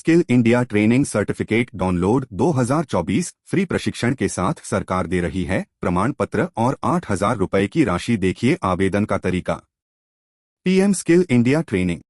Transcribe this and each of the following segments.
Skill India training certificate download 2024 free प्रशिक्षण के साथ सरकार दे रही है प्रमाण पत्र और 8,000 रुपए की राशि। देखिए आवेदन का तरीका। PM skill India training.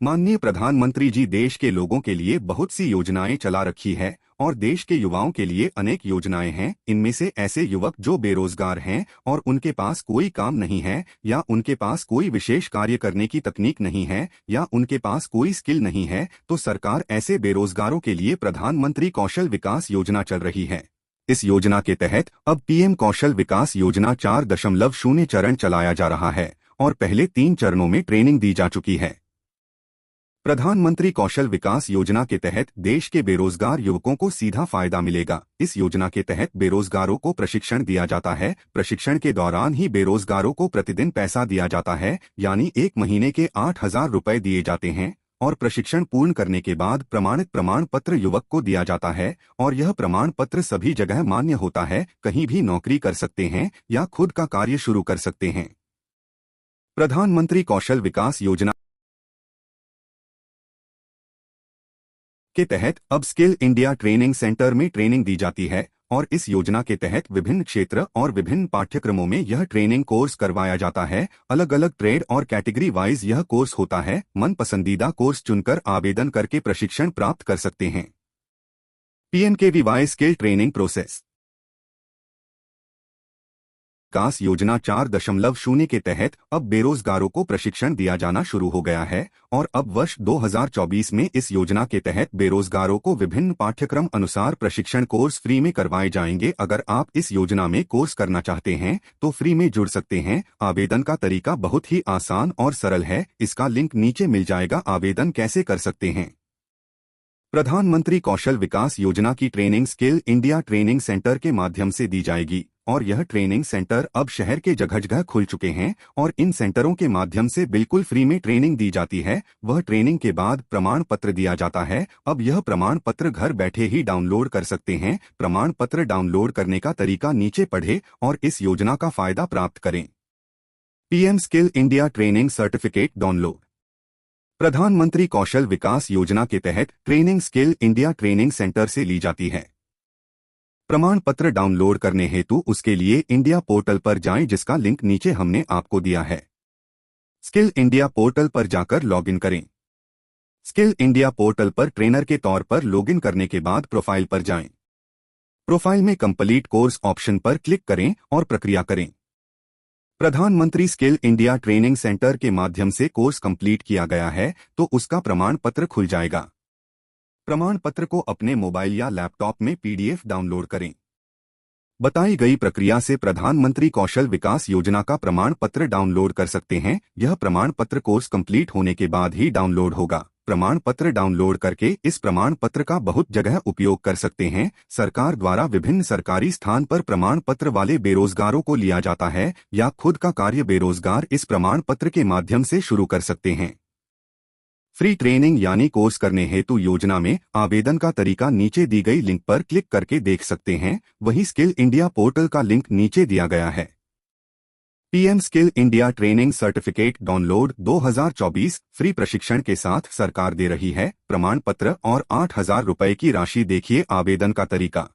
माननीय प्रधानमंत्री जी देश के लोगों के लिए बहुत सी योजनाएं चला रखी है और देश के युवाओं के लिए अनेक योजनाएं हैं। इनमें से ऐसे युवक जो बेरोजगार हैं और उनके पास कोई काम नहीं है या उनके पास कोई विशेष कार्य करने की तकनीक नहीं है या उनके पास कोई स्किल नहीं है, तो सरकार ऐसे बेरोजगारों के लिए प्रधानमंत्री कौशल विकास योजना चल रही है। इस योजना के तहत अब पीएम कौशल विकास योजना 4.0 चरण चलाया जा रहा है और पहले 3 चरणों में ट्रेनिंग दी जा चुकी है। प्रधानमंत्री कौशल विकास योजना के तहत देश के बेरोजगार युवकों को सीधा फायदा मिलेगा। इस योजना के तहत बेरोजगारों को प्रशिक्षण दिया जाता है। प्रशिक्षण के दौरान ही बेरोजगारों को प्रतिदिन पैसा दिया जाता है, यानी 1 महीने के 8,000 रुपए दिए जाते हैं और प्रशिक्षण पूर्ण करने के बाद प्रमाणित प्रमाण पत्र युवक को दिया जाता है और यह प्रमाण पत्र सभी जगह मान्य होता है। कहीं भी नौकरी कर सकते हैं या खुद का कार्य शुरू कर सकते हैं। प्रधानमंत्री कौशल विकास योजना के तहत अब स्किल इंडिया ट्रेनिंग सेंटर में ट्रेनिंग दी जाती है और इस योजना के तहत विभिन्न क्षेत्र और विभिन्न पाठ्यक्रमों में यह ट्रेनिंग कोर्स करवाया जाता है। अलग अलग ट्रेड और कैटेगरी वाइज यह कोर्स होता है। मन पसंदीदा कोर्स चुनकर आवेदन करके प्रशिक्षण प्राप्त कर सकते हैं। पीएमकेवीवाई स्किल ट्रेनिंग प्रोसेस विकास योजना 4.0 के तहत अब बेरोजगारों को प्रशिक्षण दिया जाना शुरू हो गया है और अब वर्ष 2024 में इस योजना के तहत बेरोजगारों को विभिन्न पाठ्यक्रम अनुसार प्रशिक्षण कोर्स फ्री में करवाए जाएंगे। अगर आप इस योजना में कोर्स करना चाहते हैं तो फ्री में जुड़ सकते हैं। आवेदन का तरीका बहुत ही आसान और सरल है। इसका लिंक नीचे मिल जाएगा। आवेदन कैसे कर सकते हैं? प्रधानमंत्री कौशल विकास योजना की training skill India training centre के माध्यम से दी जाएगी और यह ट्रेनिंग सेंटर अब शहर के जगह जगह खुल चुके हैं और इन सेंटरों के माध्यम से बिल्कुल फ्री में ट्रेनिंग दी जाती है। वह ट्रेनिंग के बाद प्रमाण पत्र दिया जाता है। अब यह प्रमाण पत्र घर बैठे ही डाउनलोड कर सकते हैं। प्रमाण पत्र डाउनलोड करने का तरीका नीचे पढ़ें और इस योजना का फायदा प्राप्त करें। PM skill India training certificate download. प्रधानमंत्री कौशल विकास योजना के तहत training skill India training centre से ली जाती है। प्रमाण पत्र डाउनलोड करने हेतु उसके लिए इंडिया पोर्टल पर जाएं, जिसका लिंक नीचे हमने आपको दिया है। स्किल इंडिया पोर्टल पर जाकर लॉगिन करें। स्किल इंडिया पोर्टल पर ट्रेनर के तौर पर लॉगिन करने के बाद प्रोफाइल पर जाएं। प्रोफाइल में कंप्लीट कोर्स ऑप्शन पर क्लिक करें और प्रक्रिया करें। प्रधानमंत्री स्किल इंडिया ट्रेनिंग सेंटर के माध्यम से कोर्स कंप्लीट किया गया है तो उसका प्रमाण पत्र खुल जाएगा। प्रमाण पत्र को अपने मोबाइल या लैपटॉप में पीडीएफ डाउनलोड करें। बताई गई प्रक्रिया से प्रधानमंत्री कौशल विकास योजना का प्रमाण पत्र डाउनलोड कर सकते हैं। यह प्रमाण पत्र कोर्स कंप्लीट होने के बाद ही डाउनलोड होगा। प्रमाण पत्र डाउनलोड करके इस प्रमाण पत्र का बहुत जगह उपयोग कर सकते हैं। सरकार द्वारा विभिन्न सरकारी स्थान पर प्रमाण पत्र वाले बेरोजगारों को लिया जाता है या खुद का कार्य बेरोजगार इस प्रमाण पत्र के माध्यम से शुरू कर सकते हैं। फ्री ट्रेनिंग यानी कोर्स करने हेतु योजना में आवेदन का तरीका नीचे दी गई लिंक पर क्लिक करके देख सकते हैं। वहीं स्किल इंडिया पोर्टल का लिंक नीचे दिया गया है। PM skill India training certificate download 2024 free प्रशिक्षण के साथ सरकार दे रही है प्रमाण पत्र और 8,000 रुपए की राशि। देखिए आवेदन का तरीका।